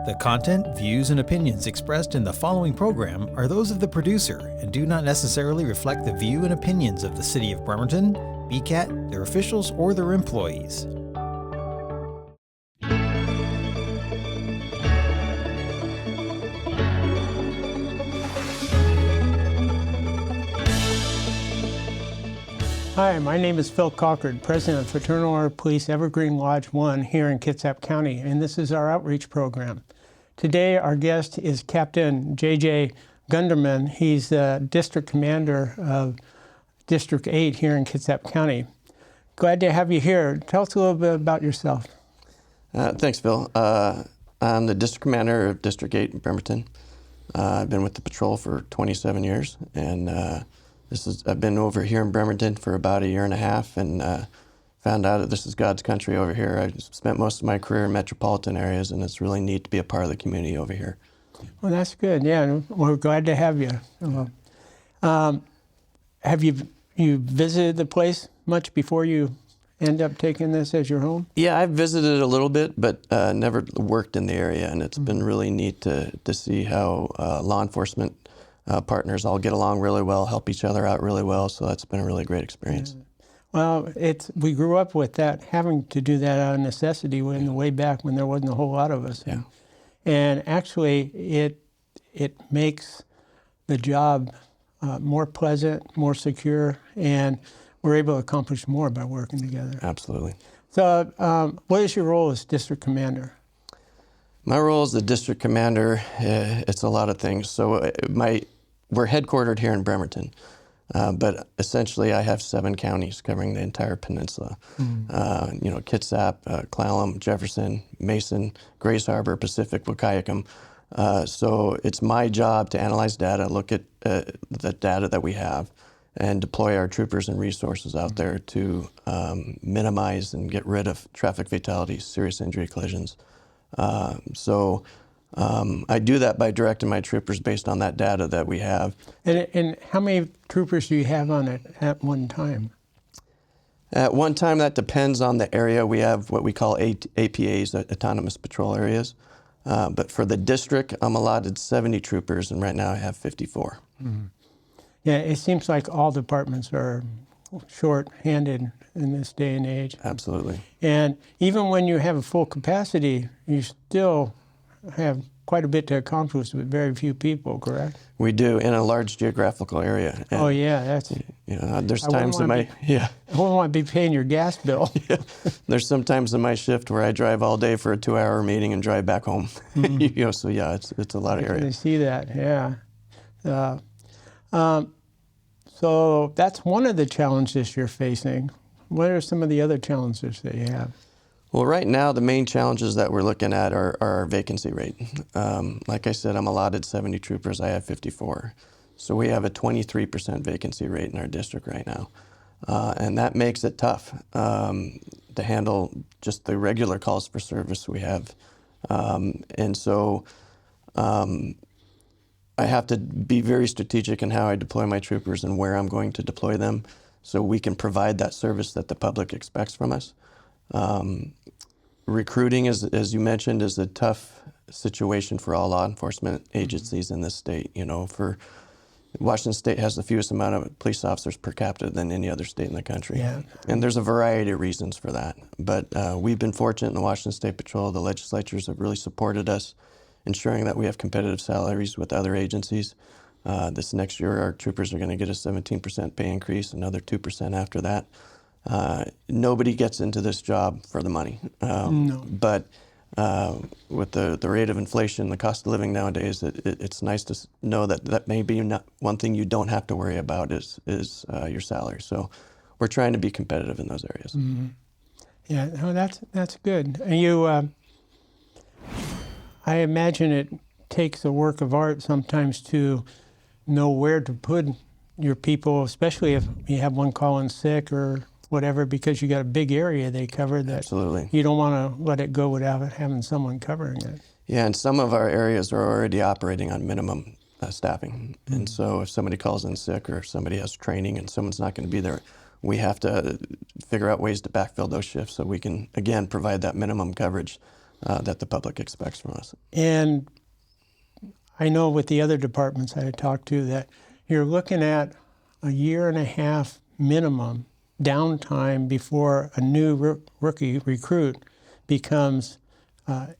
The content, views, and opinions expressed in the following program are those of the producer and do not necessarily reflect the view and opinions of the City of Bremerton, BCAT, their officials, or their employees. Hi, my name is Phil Colcord, President of Fraternal Police Evergreen Lodge 1 here in Kitsap County, and this is our outreach program. Today our guest is Captain J.J. Gundermann. He's the District Commander of District 8 here in Kitsap County. Glad to have you here. Tell us a little bit about yourself. Thanks, Phil. I'm the District Commander of District 8 in Bremerton. I've been with the patrol for 27 years, and I've been over here in Bremerton for about a year and a half, and found out that this is God's country over here. I spent most of my career in metropolitan areas, and it's really neat to be a part of the community over here. Well, that's good. Yeah, we're glad to have you. Have you visited the place much before you end up taking this as your home? Yeah, I've visited a little bit, but never worked in the area, and it's been really neat to see how law enforcement partners all get along really well, help each other out really well, so that's been a really great experience. Yeah. Well, we grew up with that, having to do that out of necessity way back when there wasn't a whole lot of us. Yeah. And actually, it makes the job more pleasant, more secure, and we're able to accomplish more by working together. Absolutely. So what is your role as District Commander? My role as the District Commander, it's a lot of things. So we're headquartered here in Bremerton, but essentially I have 7 counties covering the entire peninsula. Kitsap, Clallam, Jefferson, Mason, Grace Harbor, Pacific, Wahkiakum. So it's my job to analyze data, look at the data that we have, and deploy our troopers and resources out there to minimize and get rid of traffic fatalities, serious injury collisions. I do that by directing my troopers based on that data that we have. And how many troopers do you have on it at one time? At one time, that depends on the area. We have what we call APAs, Autonomous Patrol Areas. But for the district, I'm allotted 70 troopers, and right now I have 54. Mm-hmm. Yeah, it seems like all departments are short-handed in this day and age. Absolutely. And even when you have a full capacity, you still have quite a bit to accomplish with very few people, correct? We do, in a large geographical area. And, oh yeah, that's. There's times in my I wouldn't want to be paying your gas bill. Yeah. There's some times in my shift where I drive all day for a 2-hour meeting and drive back home. Mm-hmm. So yeah, it's a lot of area. I see that, yeah. So that's one of the challenges you're facing. What are some of the other challenges that you have? Well, right now, the main challenges that we're looking at are our vacancy rate. Like I said, I'm allotted 70 troopers. I have 54. So we have a 23% vacancy rate in our district right now. And that makes it tough to handle just the regular calls for service we have. And so I have to be very strategic in how I deploy my troopers and where I'm going to deploy them so we can provide that service that the public expects from us. Recruiting, as you mentioned, is a tough situation for all law enforcement agencies in this state. Washington State has the fewest amount of police officers per capita than any other state in the country. Yeah. And there's a variety of reasons for that. But we've been fortunate in the Washington State Patrol. The legislatures have really supported us, ensuring that we have competitive salaries with other agencies. This next year, our troopers are going to get a 17% pay increase, another 2% after that. Nobody gets into this job for the money. No. But with the rate of inflation, the cost of living nowadays, it's nice to know that maybe not one thing you don't have to worry about is your salary. So we're trying to be competitive in those areas. Mm-hmm. Yeah, no, that's good. And I imagine it takes a work of art sometimes to know where to put your people, especially if you have one calling sick or whatever, because you got a big area they cover that. Absolutely. You don't want to let it go without having someone covering it. Yeah, and some of our areas are already operating on minimum staffing. Mm-hmm. And so if somebody calls in sick or if somebody has training and someone's not going to be there, we have to figure out ways to backfill those shifts so we can, again, provide that minimum coverage that the public expects from us. And I know with the other departments I had talked to that you're looking at a year and a half minimum downtime before a new rookie recruit becomes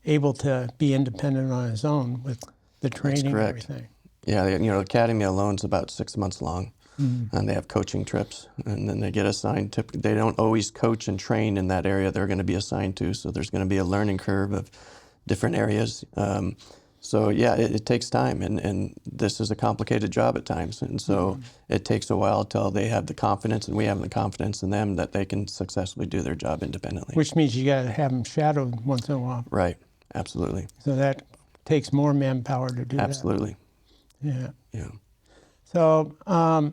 able to be independent on his own with the training and everything. Yeah, the academy alone is about 6 months long, and they have coaching trips, and then they get assigned to. They don't always coach and train in that area they're going to be assigned to, so there's going to be a learning curve of different areas. So yeah, it takes time, and this is a complicated job at times, and so it takes a while till they have the confidence, and we have the confidence in them that they can successfully do their job independently. Which means you got to have them shadowed once in a while. Right, absolutely. So that takes more manpower to do Absolutely. that. Yeah. So how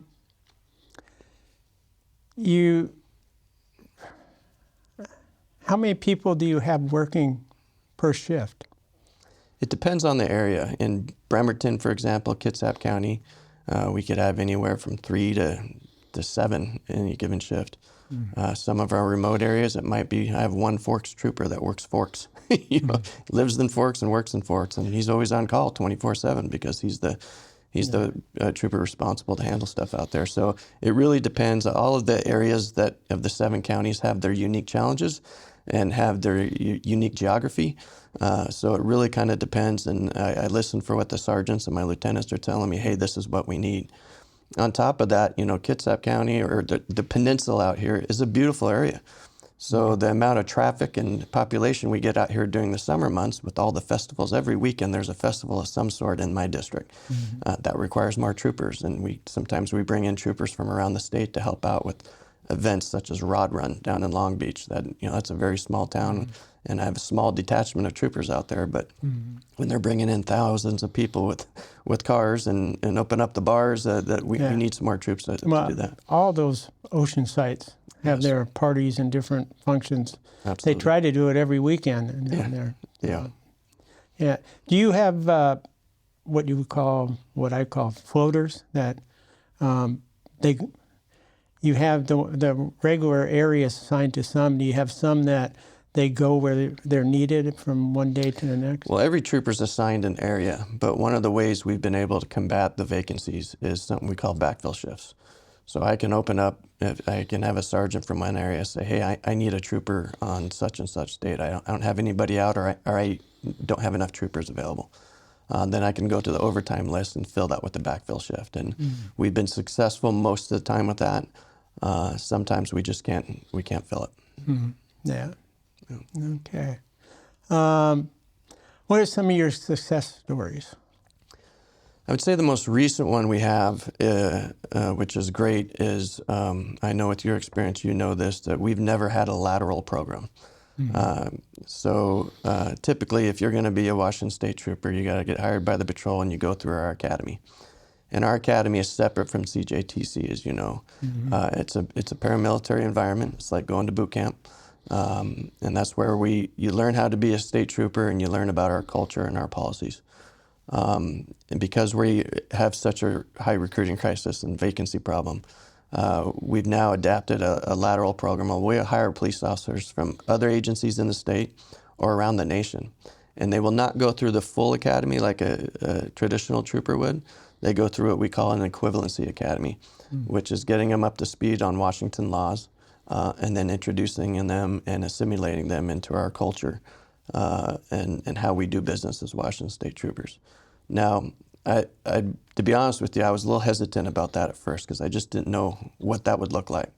many people do you have working per shift? It depends on the area. In Bremerton, for example, Kitsap County, we could have anywhere from 3 to 7 in any given shift. Some of our remote areas, it might be, I have one Forks trooper that works Forks. Lives in Forks and works in Forks, and he's always on call 24/7 because he's the trooper responsible to handle stuff out there. So it really depends. All of the areas of the 7 counties have their unique challenges and have their unique geography. So it really kind of depends, and I listen for what the sergeants and my lieutenants are telling me, hey, this is what we need. On top of that, Kitsap County or the peninsula out here is a beautiful area. So the amount of traffic and population we get out here during the summer months with all the festivals, every weekend there's a festival of some sort in my district. That requires more troopers, and sometimes we bring in troopers from around the state to help out with events such as Rod Run down in Long Beach. That's a very small town, and I have a small detachment of troopers out there, but when they're bringing in thousands of people with cars and open up the bars, we need some more troops to do that. All those ocean sites have their parties and different functions. Absolutely. They try to do it every weekend down there. Yeah. Do you have what I call floaters that you have the regular areas assigned to some? Do you have some that they go where they're needed from one day to the next? Well, every trooper's assigned an area, but one of the ways we've been able to combat the vacancies is something we call backfill shifts. So I can open up, I can have a sergeant from one area say, hey, I need a trooper on such and such date. I don't have anybody out, or I don't have enough troopers available. Then I can go to the overtime list and fill that with the backfill shift. And we've been successful most of the time with that. Sometimes we just can't fill it. Yeah. Okay. What are some of your success stories? I would say the most recent one we have, which is great, is I know with your experience, you know this, that we've never had a lateral program. So typically, if you're going to be a Washington State trooper, you got to get hired by the patrol and you go through our academy. And our academy is separate from CJTC, as you know. It's a paramilitary environment. It's like going to boot camp. And that's where you learn how to be a state trooper, and you learn about our culture and our policies. And because we have such a high recruiting crisis and vacancy problem, we've now adapted a lateral program where we hire police officers from other agencies in the state or around the nation. And they will not go through the full academy like a traditional trooper would. They go through what we call an equivalency academy, which is getting them up to speed on Washington laws, and then introducing them and assimilating them into our culture and how we do business as Washington State troopers. Now, to be honest with you, I was a little hesitant about that at first because I just didn't know what that would look like.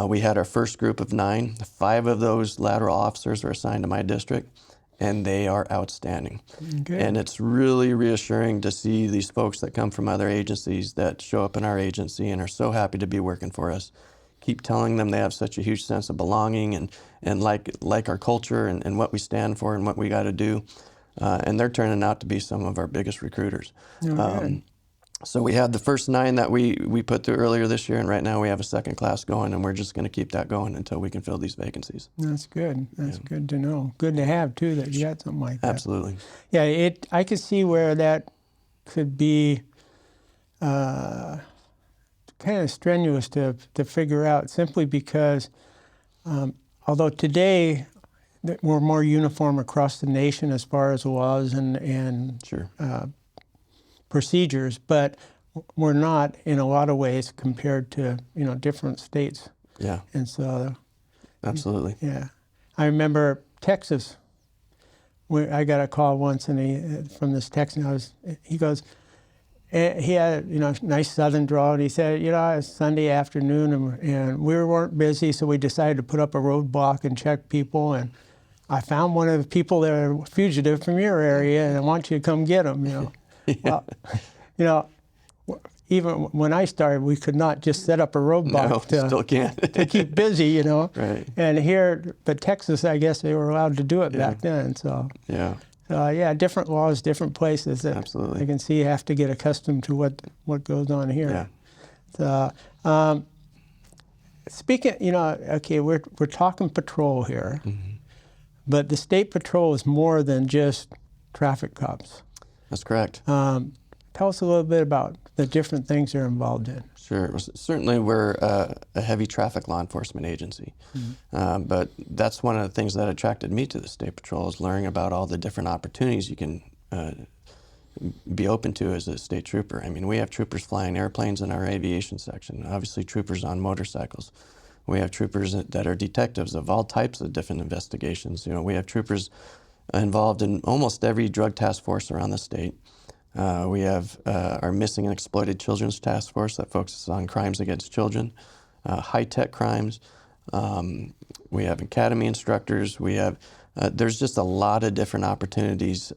We had our first group of 9. 5 of those lateral officers were assigned to my district, and they are outstanding. Okay. And it's really reassuring to see these folks that come from other agencies that show up in our agency and are so happy to be working for us. Keep telling them they have such a huge sense of belonging and like our culture and what we stand for and what we got to do. And they're turning out to be some of our biggest recruiters. So we had the first 9 that we put through earlier this year, and right now we have a second class going, and we're just going to keep that going until we can fill these vacancies. That's good. That's good to know. Good to have, too, that you got something like that. Absolutely. Yeah, I could see where that could be kind of strenuous to figure out, simply because although today we're more uniform across the nation as far as laws and Sure. Procedures, but we're not in a lot of ways compared to different states. Yeah. And so, Absolutely. yeah, I remember Texas. I got a call once, and from this Texan. He goes, he had nice Southern drawl, and he said, it's Sunday afternoon, and we weren't busy, so we decided to put up a roadblock and check people, and I found one of the people that are fugitive from your area, and I want you to come get them. Yeah. Well, even when I started, we could not just set up a roadblock still can't. to keep busy, Right. And here, but Texas, I guess they were allowed to do it back then. So Yeah. different laws, different places. That Absolutely. I can see you have to get accustomed to what goes on here. Yeah. So, speaking, okay, we're talking patrol here, but the state patrol is more than just traffic cops. That's correct. Tell us a little bit about the different things they're involved in. Sure. Well, certainly we're a heavy traffic law enforcement agency, but that's one of the things that attracted me to the State Patrol is learning about all the different opportunities you can be open to as a state trooper. I mean, we have troopers flying airplanes in our aviation section, obviously troopers on motorcycles. We have troopers that are detectives of all types of different investigations. We have troopers involved in almost every drug task force around the state. We have our Missing and Exploited Children's Task Force that focuses on crimes against children, high-tech crimes. We have academy instructors. We have, there's just a lot of different opportunities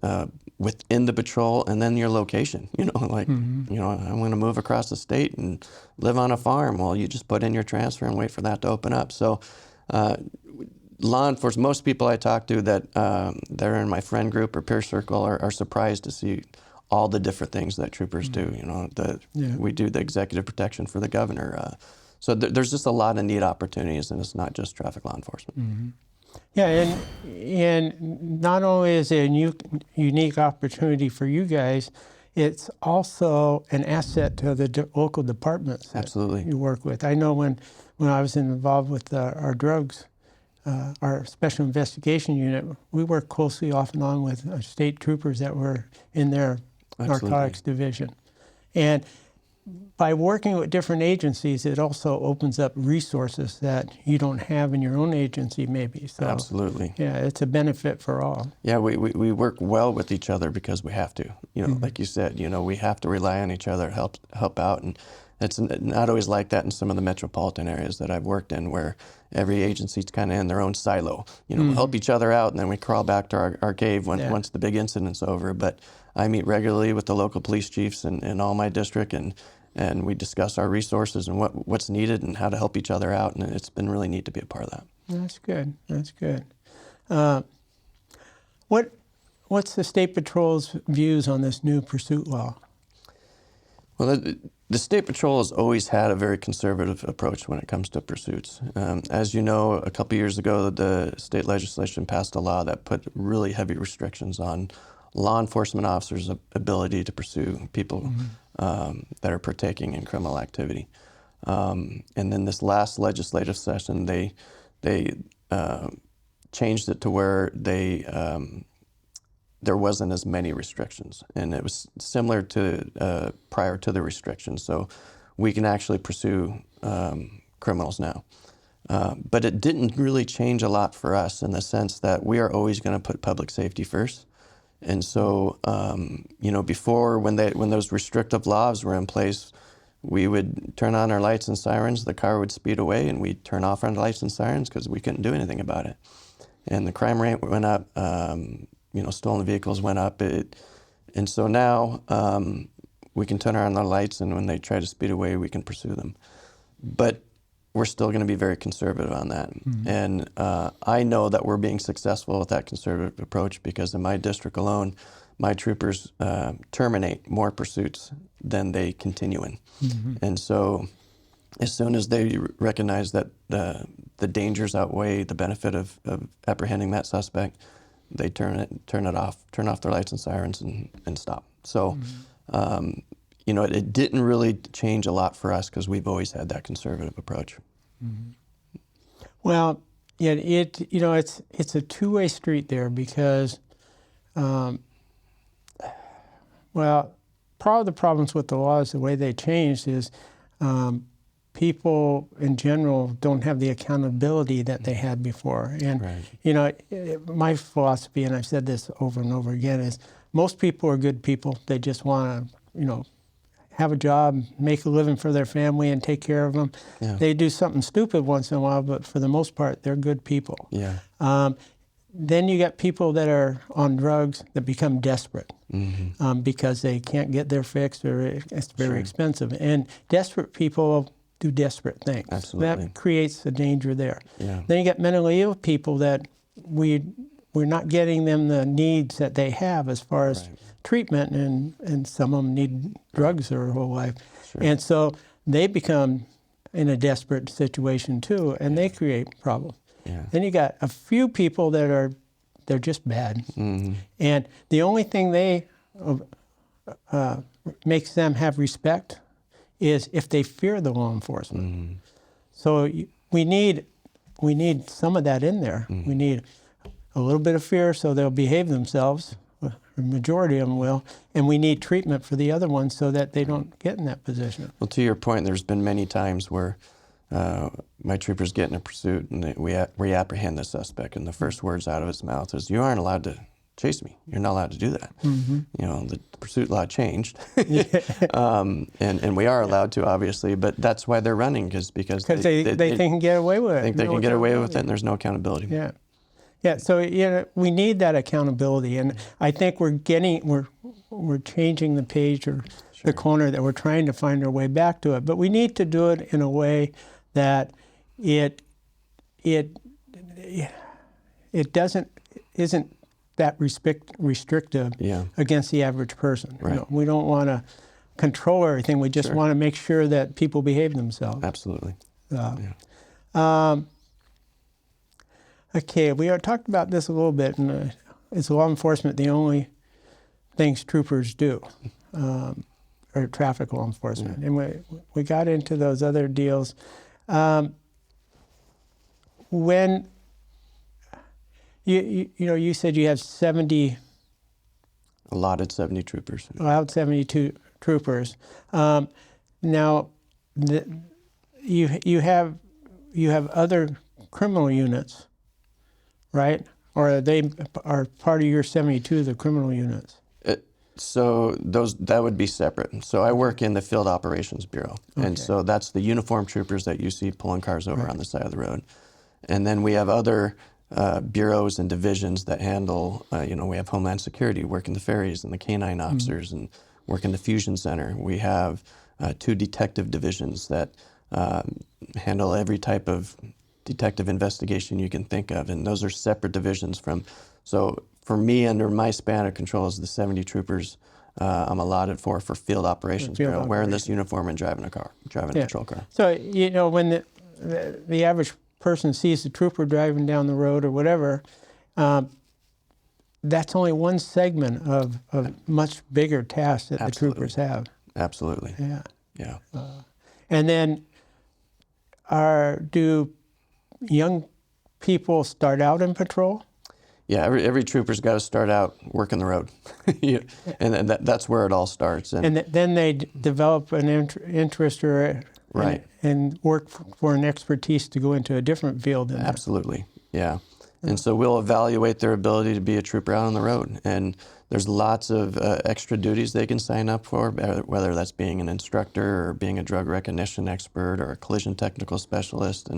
within the patrol, and then your location. I want to move across the state and live on a farm. Well, you just put in your transfer and wait for that to open up. So law enforcement, most people I talk to that are in my friend group or peer circle are surprised to see all the different things that troopers do. We do the executive protection for the governor. So there's just a lot of neat opportunities, and it's not just traffic law enforcement. Yeah, and not only is it a unique opportunity for you guys, it's also an asset to the local departments that Absolutely. you work with. I know when I was involved with our drugs, our special investigation unit, we worked closely off and on with state troopers that were in their narcotics division. And by working with different agencies, it also opens up resources that you don't have in your own agency maybe. So, absolutely. Yeah, it's a benefit for all. Yeah, we work well with each other because we have to. Like you said, we have to rely on each other to help out. And it's not always like that in some of the metropolitan areas that I've worked in, where every agency's kind of in their own silo. We help each other out, and then we crawl back to our cave once the big incident's over. But I meet regularly with the local police chiefs in all my district, and we discuss our resources and what's needed and how to help each other out, and it's been really neat to be a part of that. That's good. That's good. What's the State Patrol's views on this new pursuit law? Well, the State Patrol has always had a very conservative approach when it comes to pursuits. As you know, a couple years ago, the state legislation passed a law that put really heavy restrictions on law enforcement officers' ability to pursue people that are partaking in criminal activity. And then this last legislative session, they changed it to where there wasn't as many restrictions, and it was similar to prior to the restrictions. So we can actually pursue criminals now. But it didn't really change a lot for us in the sense that we are always going to put public safety first. And so, before when those restrictive laws were in place, we would turn on our lights and sirens, the car would speed away, and we'd turn off our lights and sirens because we couldn't do anything about it. And the crime rate went up, stolen vehicles went up. And so now we can turn on our lights, and when they try to speed away, we can pursue them. But we're still going to be very conservative on that. And I know that we're being successful with that conservative approach because in my district alone, my troopers terminate more pursuits than they continue in. And so as soon as they recognize that the dangers outweigh the benefit of apprehending that suspect, they turn off their lights and sirens and stop. So, it didn't really change a lot for us because we've always had that conservative approach. Well, Yeah, it's a two-way street there because, well, part of the problems with the laws, the way they changed is people in general don't have the accountability that they had before. And, Right. my philosophy, and I've said this over and over again, is most people are good people. They just want to, have a job, make a living for their family, and take care of them. Yeah. They do something stupid once in a while, but for the most part, they're good people. Yeah. Then you get people that are on drugs that become desperate Mm-hmm. because they can't get their fix or it's very Sure. expensive. And desperate people do desperate things. Absolutely. That creates a danger there. Yeah. Then you get mentally ill people that we're not getting them the needs that they have as far as Right. treatment, and some of them need drugs their whole life. Sure. And so they become in a desperate situation too, and they create problems. Yeah. Then you got a few people that they're just bad. Mm-hmm. And the only thing they makes them have respect is if they fear the law enforcement. Mm-hmm. So we need some of that in there. Mm-hmm. We need a little bit of fear so they'll behave themselves. The majority of them will, and we need treatment for the other ones so that they don't get in that position. Well, to your point, there's been many times where my troopers get in a pursuit and we apprehend the suspect, and the first words out of his mouth is, "You aren't allowed to chase me. You're not allowed to do that." Mm-hmm. The pursuit law changed, and we are allowed to, obviously, but that's why they're running, because they think they can get away with it. Think they can get away with it, and there's no accountability. Yeah. Yeah, so we need that accountability, and I think we're changing the page or the corner that we're trying to find our way back to it. But we need to do it in a way that it isn't that restrictive Yeah. against the average person. Right. We don't want to control everything. We just want to make sure that people behave themselves. Absolutely. Okay, we talked about this a little bit, and it's law enforcement, the only things troopers do, or traffic law enforcement. And we got into those other deals. When you said you have 70 allotted 70 troopers. allowed 72 troopers. Now, you have other criminal units, right? Or they are part of your 72, the criminal units? So that would be separate. So I work in the Field Operations Bureau, and so that's the uniformed troopers that you see pulling cars over on the side of the road. And then we have other bureaus and divisions that handle, we have Homeland Security, work in the ferries, and the canine officers, and work in the Fusion Center. We have 2 detective divisions that handle every type of detective investigation you can think of, and those are separate divisions from. So for me, under my span of control is the 70 troopers I'm allotted for Field Operations Bureau, wearing this uniform and driving a patrol car. So when the average person sees the trooper driving down the road or whatever, that's only one segment of a much bigger task that the troopers have. Absolutely. Yeah. Yeah. And then, do young people start out in patrol? Yeah, every trooper's got to start out working the road, and that's where it all starts. And then they develop an interest Right. and work for an expertise to go into a different field. Absolutely, yeah. And so we'll evaluate their ability to be a trooper out on the road. And there's lots of extra duties they can sign up for, whether that's being an instructor or being a drug recognition expert or a collision technical specialist.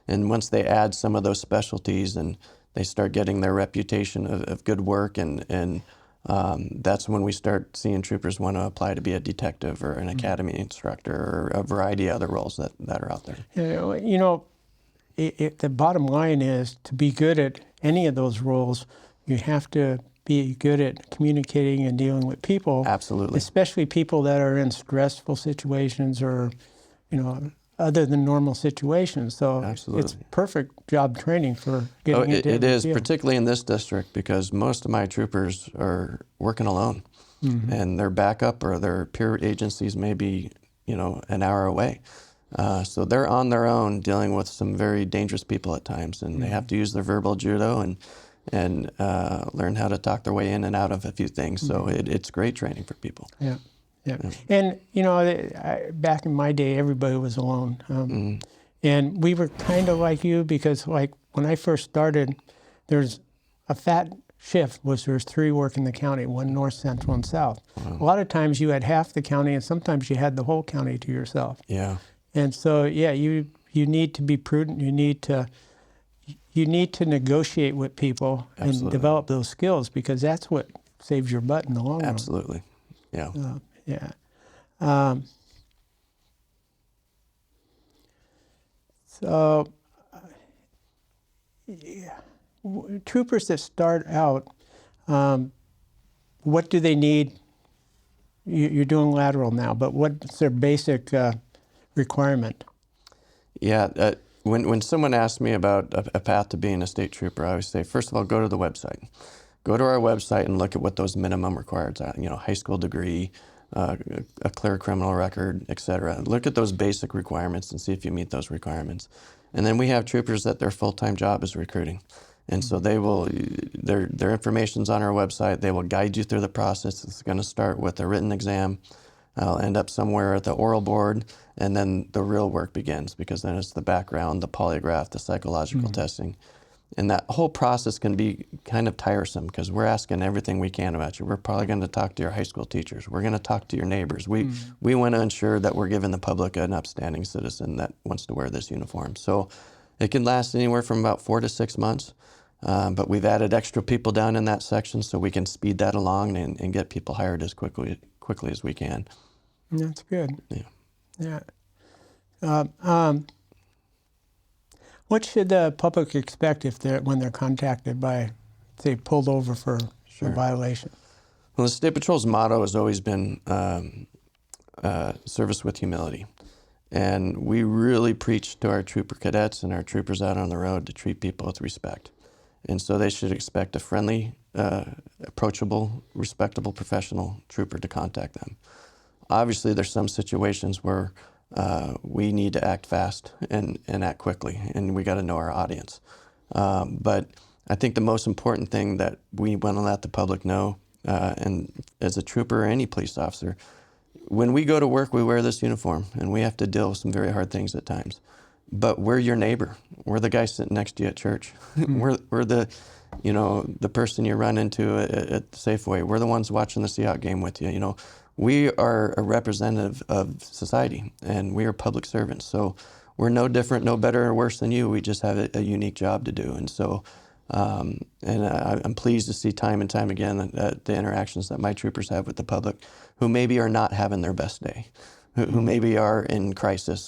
And once they add some of those specialties and they start getting their reputation of good work, and that's when we start seeing troopers want to apply to be a detective or an academy instructor or a variety of other roles that are out there. The bottom line is, to be good at any of those roles, you have to be good at communicating and dealing with people. Absolutely. Especially people that are in stressful situations or, other than normal situations. So Absolutely. It's perfect job training for getting into it is, field. particularly in this district, because most of my troopers are working alone, and their backup or their peer agencies may be, an hour away. So they're on their own dealing with some very dangerous people at times, and they have to use their verbal judo and learn how to talk their way in and out of a few things. So it's great training for people. Yeah. Yeah. And, you know, back in my day, everybody was alone. And we were kind of like you because, like, when I first started, there's a fat shift there's 3 working the county, 1 north, central, and south. A lot of times you had half the county, and sometimes you had the whole county to yourself. Yeah. And so, yeah, you need to be prudent. You need to negotiate with people and develop those skills, because that's what saves your butt in the long run. Absolutely. Yeah. Yeah. So, troopers that start out, what do they need? You're doing lateral now, but what's their basic requirement? Yeah. When someone asks me about a path to being a state trooper, I always say, first of all, go to the website. Go to our website and look at what those minimum requirements are. You know, high school degree, a clear criminal record, et cetera. Look at those basic requirements and see if you meet those requirements. And then we have troopers that their full-time job is recruiting. And so they will, their information's on our website. They will guide you through the process. It's going to start with a written exam. I'll end up somewhere at the oral board, and then the real work begins, because then it's the background, the polygraph, the psychological testing. And that whole process can be kind of tiresome, because we're asking everything we can about you. We're probably going to talk to your high school teachers. We're going to talk to your neighbors. We want to ensure that we're giving the public an upstanding citizen that wants to wear this uniform. So it can last anywhere from about 4 to 6 months. But we've added extra people down in that section so we can speed that along and get people hired as quickly as we can. That's good. Yeah. Yeah. What should the public expect when they're contacted by, say, pulled over for a violation? Well, the State Patrol's motto has always been service with humility. And we really preach to our trooper cadets and our troopers out on the road to treat people with respect. And so they should expect a friendly, approachable, respectable, professional trooper to contact them. Obviously, there's some situations where we need to act fast and act quickly, and we got to know our audience. But I think the most important thing that we want to let the public know, and as a trooper or any police officer, when we go to work, we wear this uniform, and we have to deal with some very hard things at times. But we're your neighbor. We're the guy sitting next to you at church. We're the, the person you run into at Safeway. We're the ones watching the Seahawks game with you. You know, we are a representative of society, and we are public servants. So we're no different, no better or worse than you. We just have a unique job to do. And so, I'm pleased to see time and time again the interactions that my troopers have with the public, who maybe are not having their best day, who maybe are in crisis,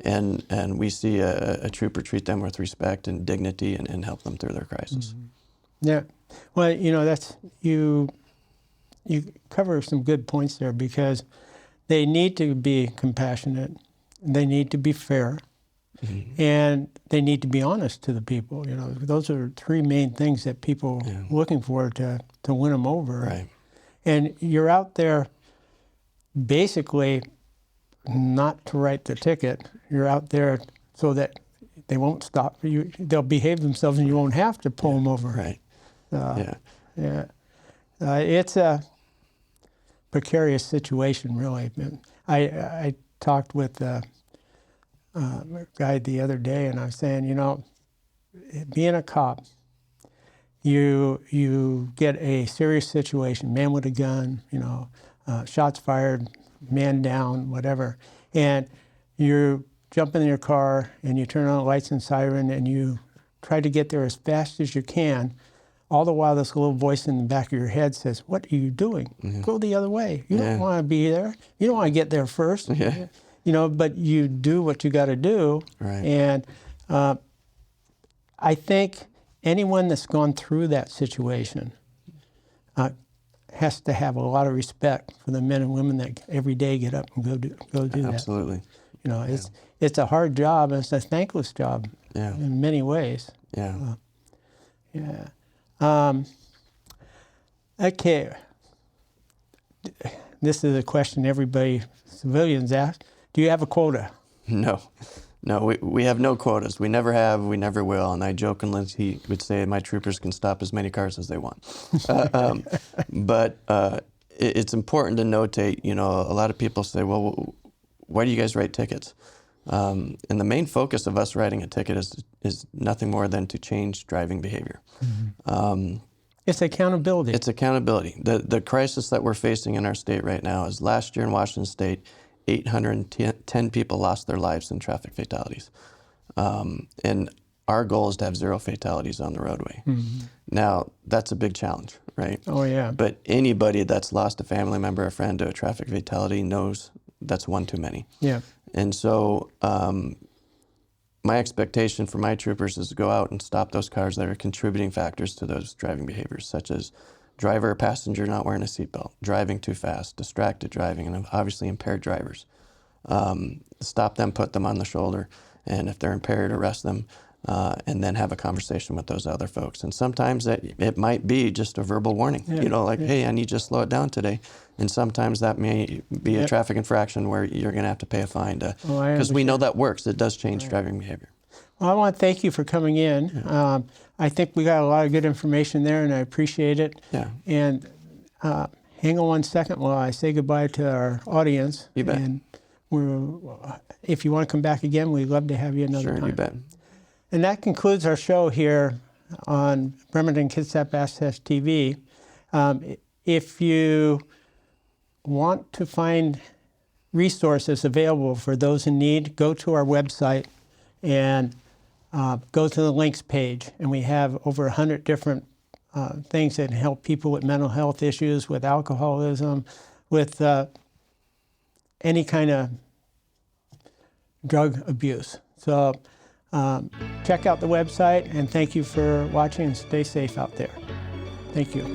and we see a trooper treat them with respect and dignity and help them through their crisis. Yeah. Well, that's you cover some good points there, because they need to be compassionate, they need to be fair, and they need to be honest to the people. Those are 3 main things that people are looking for to win them over. Right. And you're out there basically not to write the ticket. You're out there so that they won't stop you. They'll behave themselves, and you won't have to pull them over. Right. Yeah. It's a precarious situation, really. I talked with a guy the other day, and I was saying, being a cop, you get a serious situation, man with a gun, shots fired, man down, whatever, and you jump in your car and you turn on the lights and siren and you try to get there as fast as you can. All the while, this little voice in the back of your head says, "What are you doing? Go the other way. You don't want to be there. You don't want to get there first." Yeah. But you do what you got to do. Right. And I think anyone that's gone through that situation has to have a lot of respect for the men and women that every day get up and go do that. Absolutely. It's a hard job, and it's a thankless job Yeah. in many ways. Yeah. Okay. This is a question civilians ask. Do you have a quota? No, we have no quotas. We never have, we never will. And I jokingly would say my troopers can stop as many cars as they want. But it's important to notate, you know, a lot of people say, well, why do you guys write tickets? And the main focus of us writing a ticket is nothing more than to change driving behavior. It's accountability. It's accountability. The crisis that we're facing in our state right now is last year in Washington State, 810 people lost their lives in traffic fatalities. And our goal is to have 0 fatalities on the roadway. Now, that's a big challenge, right? Oh, yeah. But anybody that's lost a family member or friend to a traffic fatality knows that's one too many. Yeah. And so my expectation for my troopers is to go out and stop those cars that are contributing factors to those driving behaviors, such as driver or passenger not wearing a seatbelt, driving too fast, distracted driving, and obviously impaired drivers. Stop them, put them on the shoulder, and if they're impaired, arrest them, and then have a conversation with those other folks. And sometimes it might be just a verbal warning, you know, like, hey, I need you to slow it down today. And sometimes that may be a traffic infraction where you're going to have to pay a fine because we know that works. It does change driving behavior. Well, I want to thank you for coming in. I think we got a lot of good information there, and I appreciate it. Yeah. And hang on one second while I say goodbye to our audience. You bet. And if you want to come back again, we'd love to have you another time. Sure, you bet. And that concludes our show here on Bremerton-Kitsap Access TV. If you want to find resources available for those in need, go to our website and go to the links page. And we have over 100 different things that help people with mental health issues, with alcoholism, with any kind of drug abuse. So check out the website, and thank you for watching, and stay safe out there. Thank you.